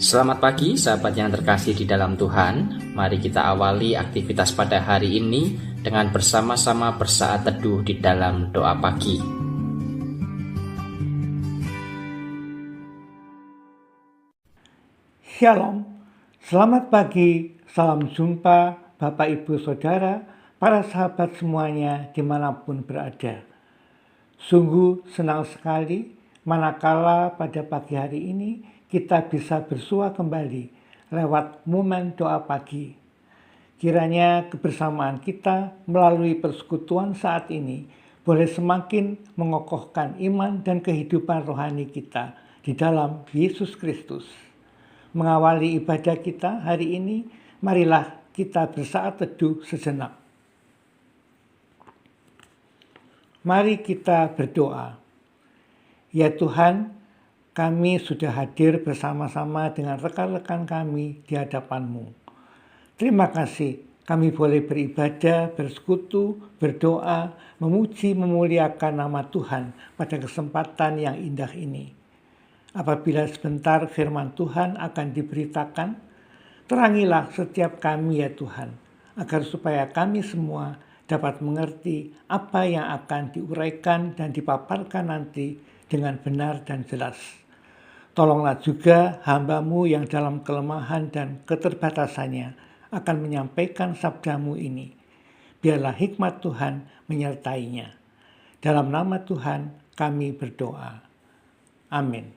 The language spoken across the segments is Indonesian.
Selamat pagi sahabat yang terkasih di dalam Tuhan. Mari kita awali aktivitas pada hari ini dengan bersama-sama bersaat teduh di dalam doa pagi. Shalom, selamat pagi, salam jumpa Bapak Ibu Saudara, para sahabat semuanya dimanapun berada. Sungguh senang sekali manakala pada pagi hari ini kita bisa bersua kembali lewat momen doa pagi. Kiranya kebersamaan kita melalui persekutuan saat ini boleh semakin mengokohkan iman dan kehidupan rohani kita di dalam Yesus Kristus. Mengawali ibadah kita hari ini, marilah kita bersaat teduh sejenak. Mari kita berdoa. Ya Tuhan, kami sudah hadir bersama-sama dengan rekan-rekan kami di hadapan-Mu. Terima kasih kami boleh beribadah, bersekutu, berdoa, memuji, memuliakan nama Tuhan pada kesempatan yang indah ini. Apabila sebentar firman Tuhan akan diberitakan, terangilah setiap kami ya Tuhan, agar supaya kami semua dapat mengerti apa yang akan diuraikan dan dipaparkan nanti dengan benar dan jelas. Tolonglah juga hamba-Mu yang dalam kelemahan dan keterbatasannya akan menyampaikan sabda-Mu ini. Biarlah hikmat Tuhan menyertainya. Dalam nama Tuhan kami berdoa. Amin.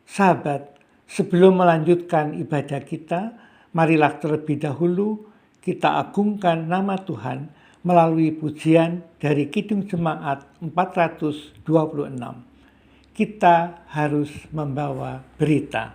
Sahabat, sebelum melanjutkan ibadah kita, marilah terlebih dahulu kita agungkan nama Tuhan melalui pujian dari Kidung Jemaat 426. Kita harus membawa berita.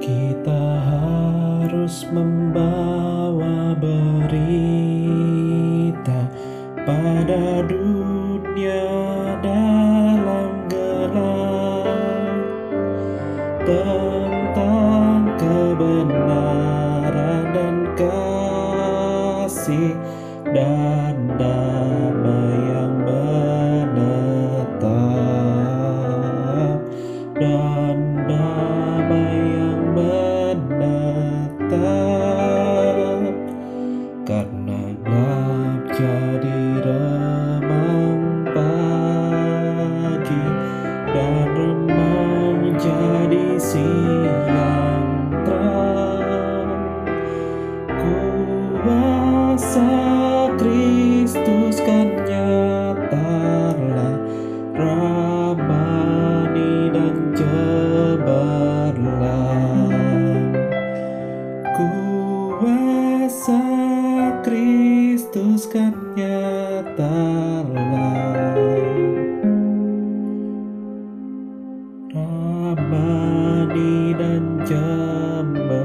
Kita harus membawa berita pada dunia dalam gelap tentang kebenaran dan kasih dan damai yang menetap dan damai yang menetap, karena gelap jadi remang pagi dan remang jadi siang terang. Kuasa Kristus kan nyatalah ramani dan cemerlang. Kuasa Kristus kan nyatalah ramani dan cemerlang.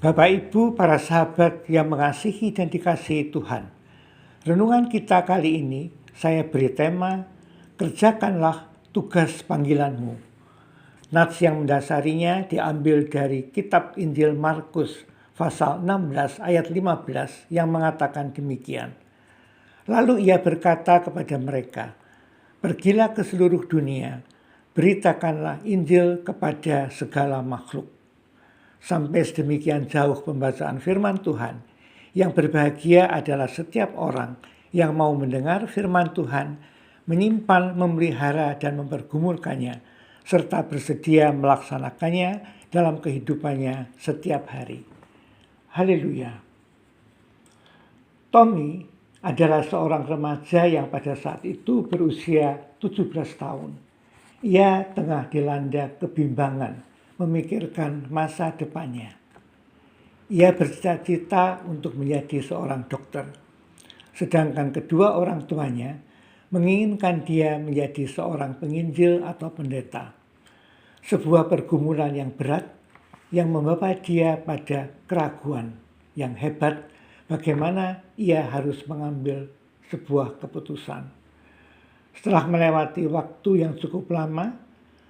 Bapak Ibu, para sahabat yang mengasihi dan dikasihi Tuhan. Renungan kita kali ini saya beri tema, kerjakanlah tugas panggilanmu. Nats yang mendasarinya diambil dari kitab Injil Markus pasal 16 ayat 15 yang mengatakan demikian. Lalu ia berkata kepada mereka, pergilah ke seluruh dunia, beritakanlah Injil kepada segala makhluk. Sampai sedemikian jauh pembacaan firman Tuhan, yang berbahagia adalah setiap orang yang mau mendengar firman Tuhan, menyimpan, memelihara, dan mempergumulkannya, serta bersedia melaksanakannya dalam kehidupannya setiap hari. Haleluya. Tommy adalah seorang remaja yang pada saat itu berusia 17 tahun. Ia tengah dilanda kebimbangan, memikirkan masa depannya. Ia bercita-cita untuk menjadi seorang dokter, sedangkan kedua orang tuanya menginginkan dia menjadi seorang penginjil atau pendeta. Sebuah pergumulan yang berat yang membawa dia pada keraguan yang hebat bagaimana ia harus mengambil sebuah keputusan. Setelah melewati waktu yang cukup lama,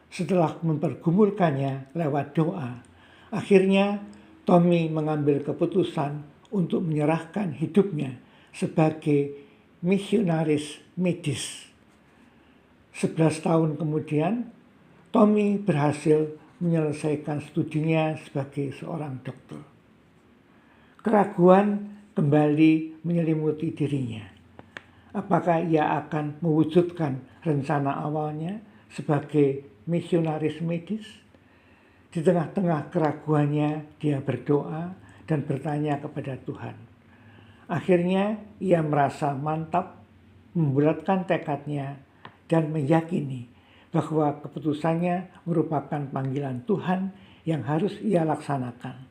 setelah mempergumulkannya lewat doa, akhirnya Tommy mengambil keputusan untuk menyerahkan hidupnya sebagai misionaris medis. 11 tahun kemudian, Tommy berhasil menyelesaikan studinya sebagai seorang dokter. Keraguan kembali menyelimuti dirinya. Apakah ia akan mewujudkan rencana awalnya sebagai misionaris medis? Di tengah-tengah keraguannya, dia berdoa dan bertanya kepada Tuhan. Akhirnya ia merasa mantap, membulatkan tekadnya, dan meyakini bahwa keputusannya merupakan panggilan Tuhan yang harus ia laksanakan.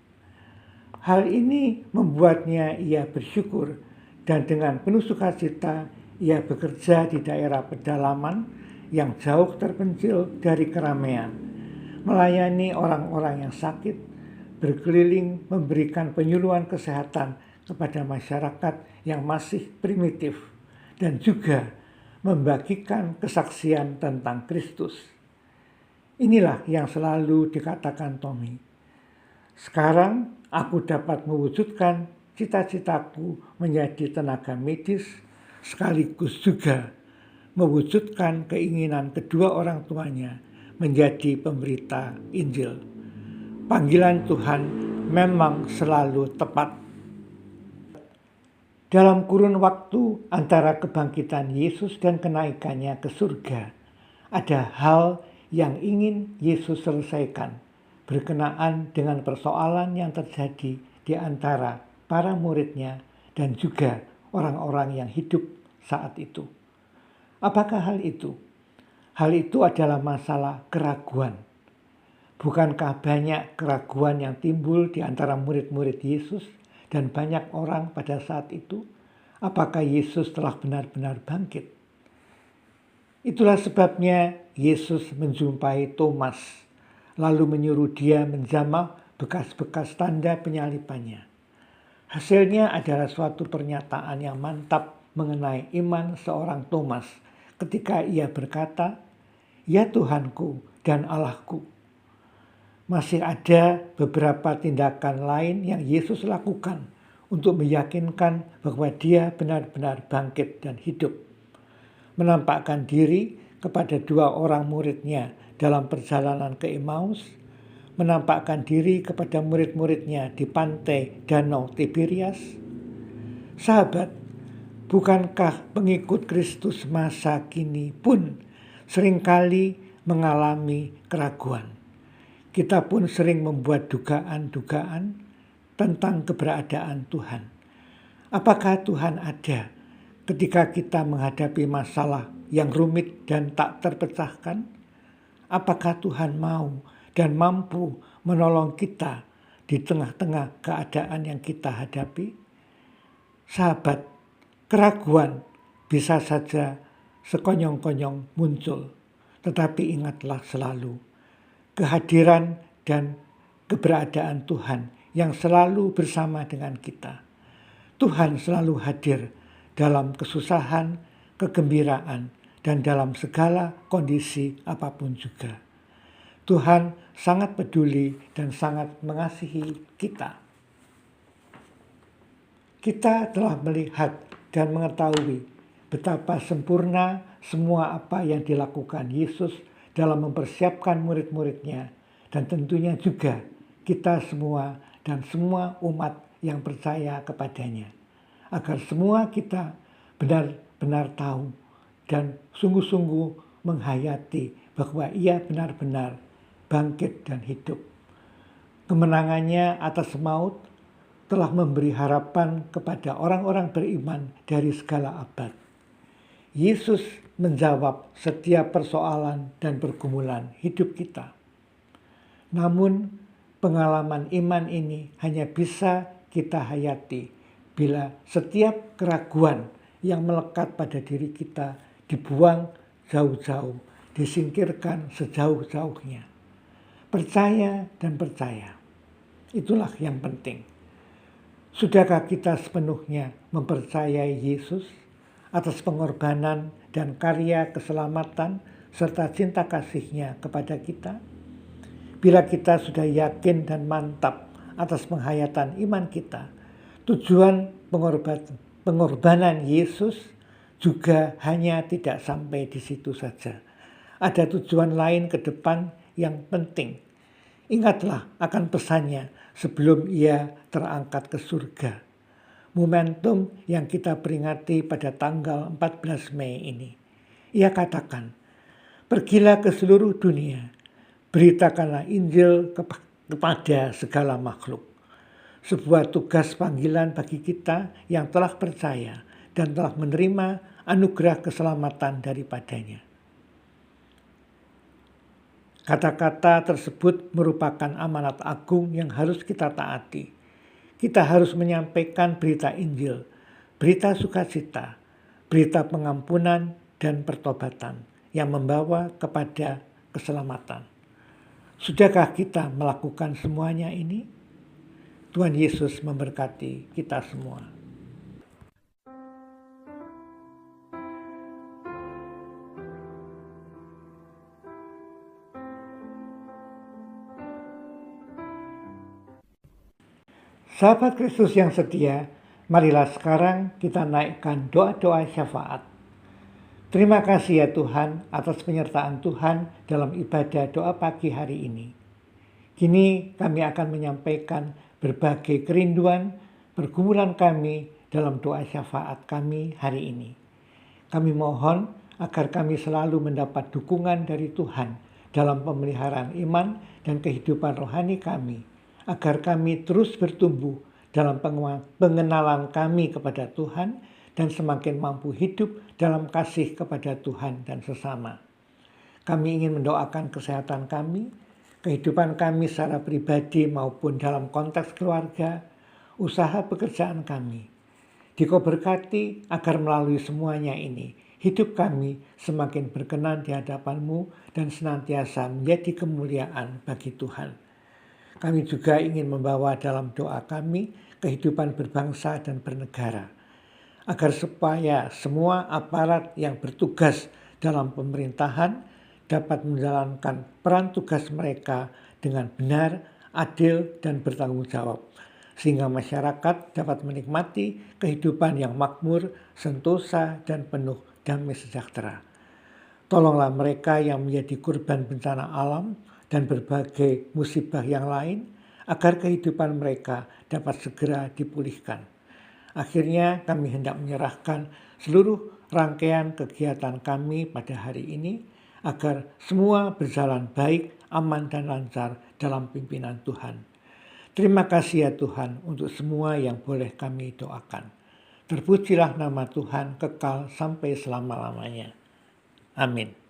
Hal ini membuatnya ia bersyukur dan dengan penuh sukacita ia bekerja di daerah pedalaman yang jauh terpencil dari keramaian, melayani orang-orang yang sakit, berkeliling memberikan penyuluhan kesehatan kepada masyarakat yang masih primitif, dan juga membagikan kesaksian tentang Kristus. Inilah yang selalu dikatakan Tommy. Sekarang aku dapat mewujudkan cita-citaku menjadi tenaga medis, sekaligus juga mewujudkan keinginan kedua orang tuanya menjadi pemberita Injil. Panggilan Tuhan memang selalu tepat. Dalam kurun waktu antara kebangkitan Yesus dan kenaikannya ke surga, ada hal yang ingin Yesus selesaikan berkenaan dengan persoalan yang terjadi di antara para muridnya dan juga orang-orang yang hidup saat itu. Apakah hal itu? Hal itu adalah masalah keraguan. Bukankah banyak keraguan yang timbul di antara murid-murid Yesus dan banyak orang pada saat itu? Apakah Yesus telah benar-benar bangkit? Itulah sebabnya Yesus menjumpai Thomas, lalu menyuruh dia menjamah bekas-bekas tanda penyalipannya. Hasilnya adalah suatu pernyataan yang mantap mengenai iman seorang Thomas ketika ia berkata, "Ya Tuhanku dan Allahku." Masih ada beberapa tindakan lain yang Yesus lakukan untuk meyakinkan bahwa dia benar-benar bangkit dan hidup. Menampakkan diri kepada dua orang muridnya dalam perjalanan ke Emmaus, menampakkan diri kepada murid-muridnya di pantai Danau Tiberias. Sahabat, bukankah pengikut Kristus masa kini pun seringkali mengalami keraguan? Kita pun sering membuat dugaan-dugaan tentang keberadaan Tuhan. Apakah Tuhan ada ketika kita menghadapi masalah yang rumit dan tak terpecahkan? Apakah Tuhan mau dan mampu menolong kita di tengah-tengah keadaan yang kita hadapi? Sahabat, keraguan bisa saja sekonyong-konyong muncul, tetapi ingatlah selalu kehadiran dan keberadaan Tuhan yang selalu bersama dengan kita. Tuhan selalu hadir dalam kesusahan, kegembiraan, dan dalam segala kondisi apapun juga. Tuhan sangat peduli dan sangat mengasihi kita. Kita telah melihat dan mengetahui betapa sempurna semua apa yang dilakukan Yesus dalam mempersiapkan murid-muridnya, dan tentunya juga kita semua dan semua umat yang percaya kepadanya, agar semua kita benar-benar tahu dan sungguh-sungguh menghayati bahwa ia benar-benar bangkit dan hidup. Kemenangannya atas maut telah memberi harapan kepada orang-orang beriman dari segala abad. Yesus menjawab setiap persoalan dan pergumulan hidup kita. Namun, pengalaman iman ini hanya bisa kita hayati bila setiap keraguan yang melekat pada diri kita dibuang jauh-jauh, disingkirkan sejauh-jauhnya. Percaya dan percaya Itulah yang penting. Sudahkah kita sepenuhnya mempercayai Yesus atas pengorbanan dan karya keselamatan serta cinta kasih-Nya kepada kita? Bila kita sudah yakin dan mantap atas penghayatan iman kita, tujuan pengorbanan Yesus juga hanya tidak sampai di situ saja. Ada tujuan lain ke depan yang penting. Ingatlah akan pesannya sebelum ia terangkat ke surga. Momentum yang kita peringati pada tanggal 14 Mei ini. Ia katakan, "Pergilah ke seluruh dunia, beritakanlah Injil kepada segala makhluk." Sebuah tugas panggilan bagi kita yang telah percaya dan telah menerima anugerah keselamatan daripadanya. Kata-kata tersebut merupakan amanat agung yang harus kita taati. Kita harus menyampaikan berita Injil, berita sukacita, berita pengampunan dan pertobatan yang membawa kepada keselamatan. Sudahkah kita melakukan semuanya ini? Tuhan Yesus memberkati kita semua. Sahabat Kristus yang setia, marilah sekarang kita naikkan doa-doa syafaat. Terima kasih ya Tuhan atas penyertaan Tuhan dalam ibadah doa pagi hari ini. Kini kami akan menyampaikan berbagai kerinduan, pergumulan kami dalam doa syafaat kami hari ini. Kami mohon agar kami selalu mendapat dukungan dari Tuhan dalam pemeliharaan iman dan kehidupan rohani kami, agar kami terus bertumbuh dalam pengenalan kami kepada Tuhan dan semakin mampu hidup dalam kasih kepada Tuhan dan sesama. Kami ingin mendoakan kesehatan kami, kehidupan kami secara pribadi maupun dalam konteks keluarga, usaha pekerjaan kami. Dikau berkati agar melalui semuanya ini, hidup kami semakin berkenan di hadapan-Mu dan senantiasa menjadi kemuliaan bagi Tuhan. Kami juga ingin membawa dalam doa kami kehidupan berbangsa dan bernegara, agar supaya semua aparat yang bertugas dalam pemerintahan dapat menjalankan peran tugas mereka dengan benar, adil, dan bertanggung jawab, sehingga masyarakat dapat menikmati kehidupan yang makmur, sentosa, dan penuh damai sejahtera. Tolonglah mereka yang menjadi korban bencana alam dan berbagai musibah yang lain, agar kehidupan mereka dapat segera dipulihkan. Akhirnya kami hendak menyerahkan seluruh rangkaian kegiatan kami pada hari ini, agar semua berjalan baik, aman, dan lancar dalam pimpinan Tuhan. Terima kasih ya Tuhan untuk semua yang boleh kami doakan. Terpujilah nama Tuhan kekal sampai selama-lamanya. Amin.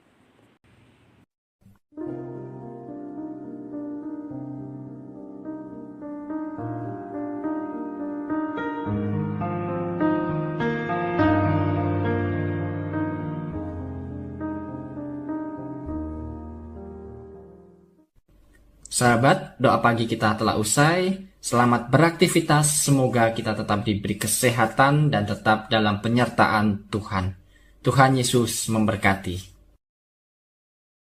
Sahabat, doa pagi kita telah usai. Selamat beraktivitas, semoga kita tetap diberi kesehatan dan tetap dalam penyertaan Tuhan. Tuhan Yesus memberkati.